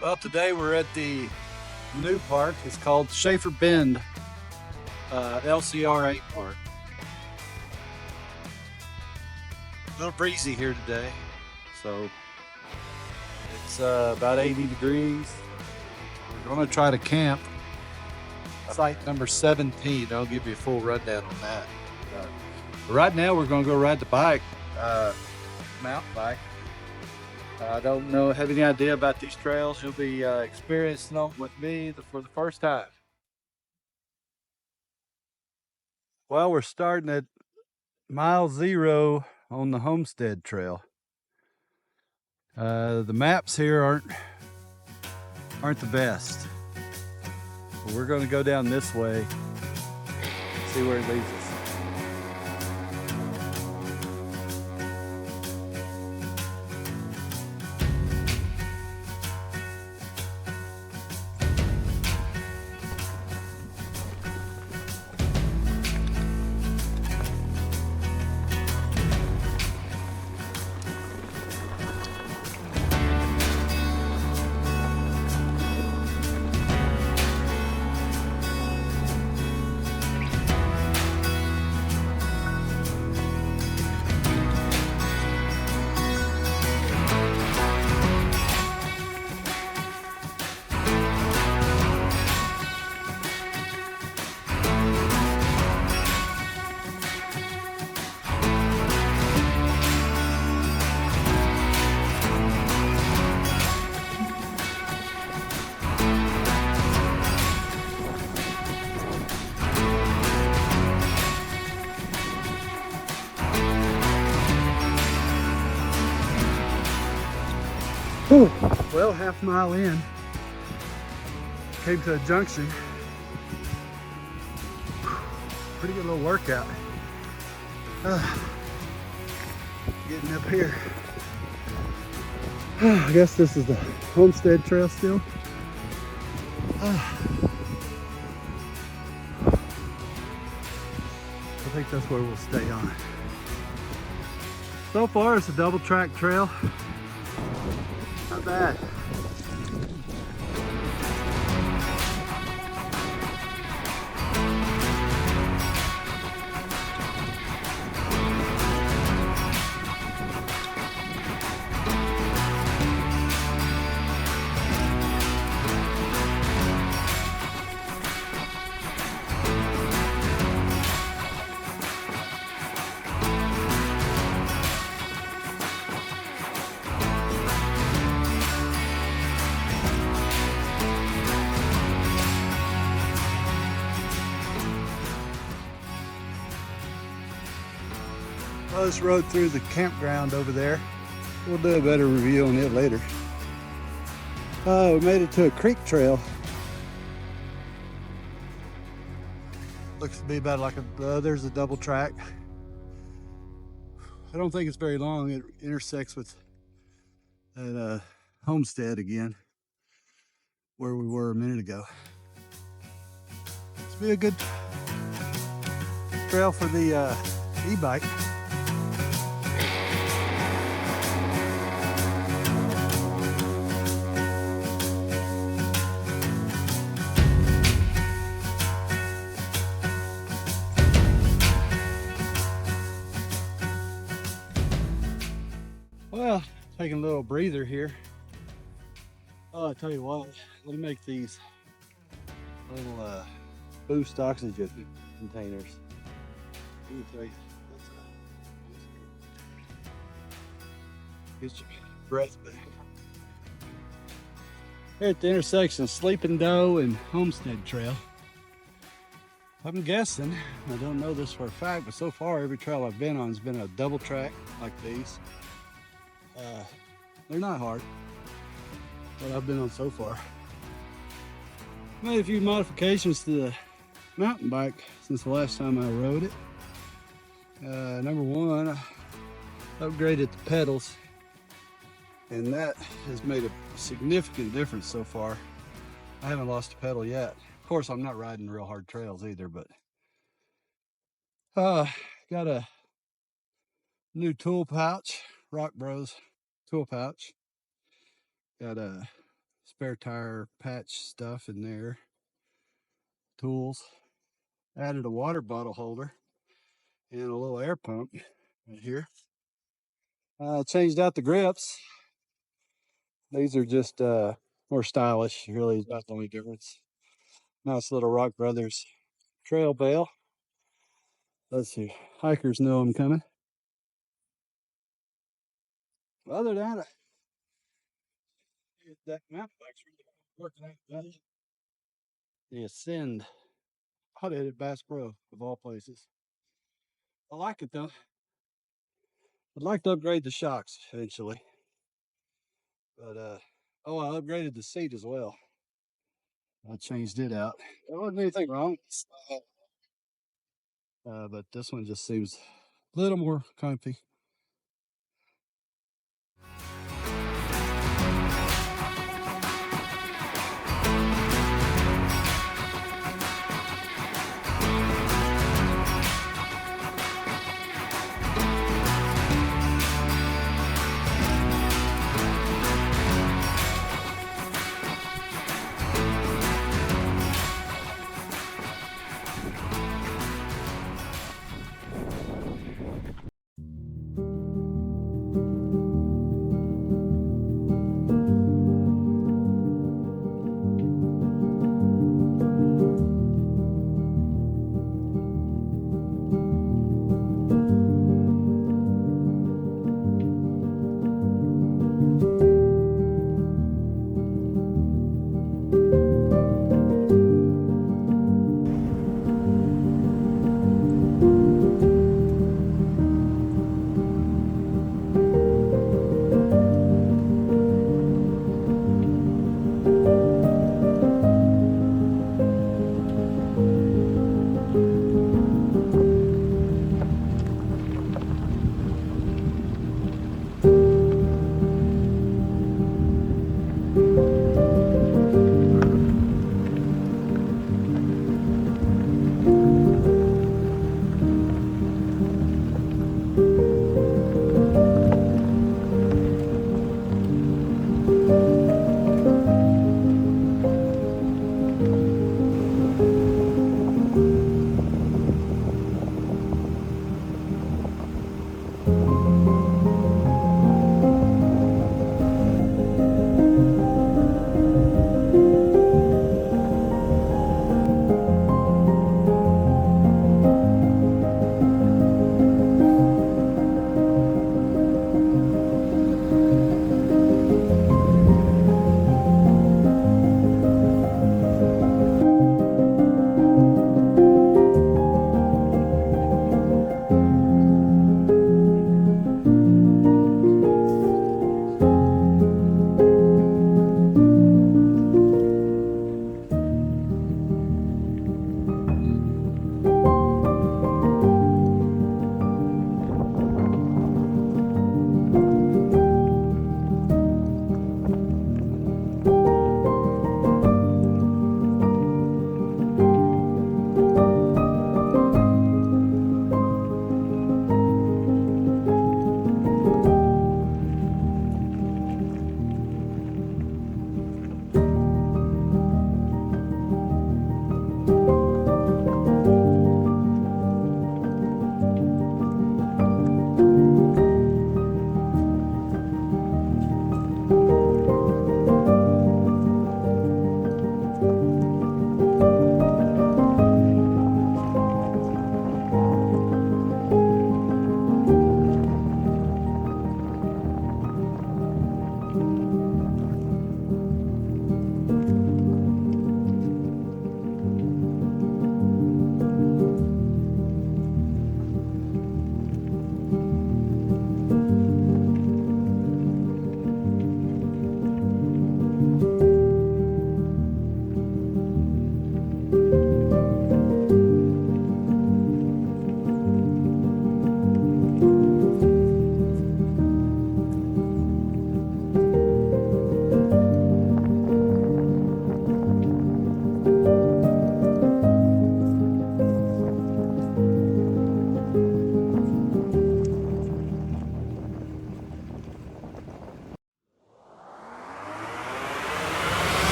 Well, today we're at the new park. It's called Shaffer Bend LCRA Park. A little breezy here today, so it's about 80 degrees. We're going to try to camp. Site number 17. I'll give you a full rundown on that. Right now, we're going to go ride the bike, mountain bike. I don't have any idea about these trails. You'll be experiencing them with me for the first time. Well, we're starting at mile 0 on the Homestead Trail. The maps here aren't the best. But we're going to go down this way, see where it leads us. Well, half mile in, came to a junction. Pretty good little workout. Getting up here. I guess this is the Homestead Trail still. I think that's where we'll stay on. So far, it's a double track trail. Not bad. I just rode through the campground over there. We'll do a better review on it later. We made it to a creek trail. Looks to be about like there's a double track. I don't think it's very long. It intersects with that Homestead again, where we were a minute ago. This will be a good trail for the e-bike. Well, taking a little breather here. Oh, I tell you what, let me make these little boost oxygen containers. Let me tell you, get your breath back. Here at the intersection of Sleeping Doe and Homestead Trail. I'm guessing, I don't know this for a fact, but so far every trail I've been on has been a double track like these. They're not hard, what I've been on so far. Made a few modifications to the mountain bike since the last time I rode it. Number one, I upgraded the pedals, and that has made a significant difference so far. I haven't lost a pedal yet. Of course, I'm not riding real hard trails either, but got a new tool pouch, Rock Bros tool pouch. Got a spare tire patch stuff in there. Tools. Added a water bottle holder and a little air pump right here. Changed out the grips. These are just more stylish. Really, is about the only difference. Nice little Rock Brothers trail bale. Let's see. Hikers know I'm coming. Other than that, that mountain bike's really working out better. The Ascend. Hot-headed Bass Pro of all places. I like it though. I'd like to upgrade the shocks eventually. But oh, I upgraded the seat as well. I changed it out. There wasn't anything wrong. But this one just seems a little more comfy.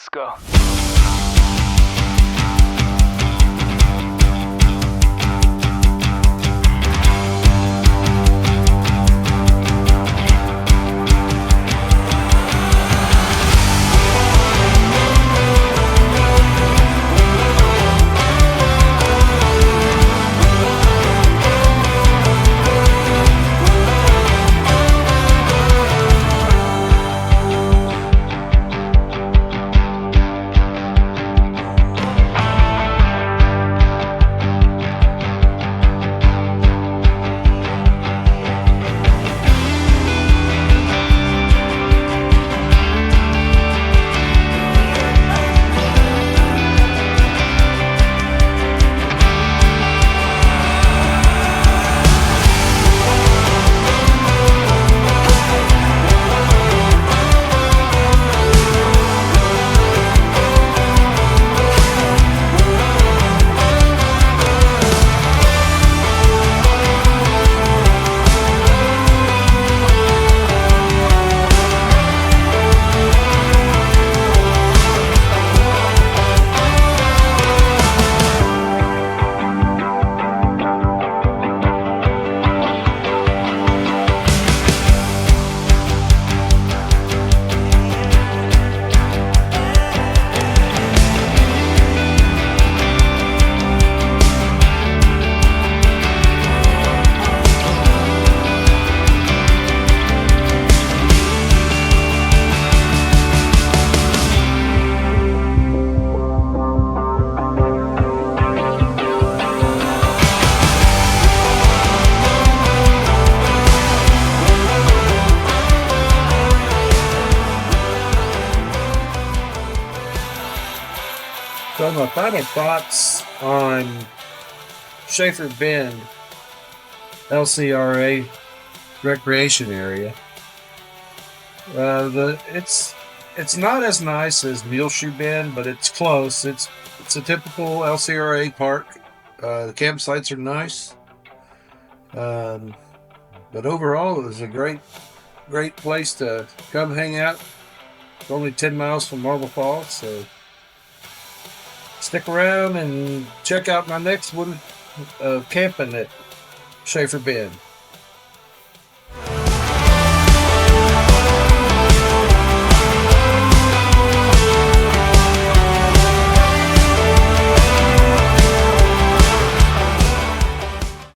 Let's go. So my final thoughts on Shaffer Bend LCRA recreation area. It's not as nice as Muleshoe Bend, but it's close. It's a typical LCRA park. The campsites are nice, but overall it was a great place to come hang out. It's only 10 miles from Marble Falls, so stick around and check out my next one of camping at Shaffer Bend.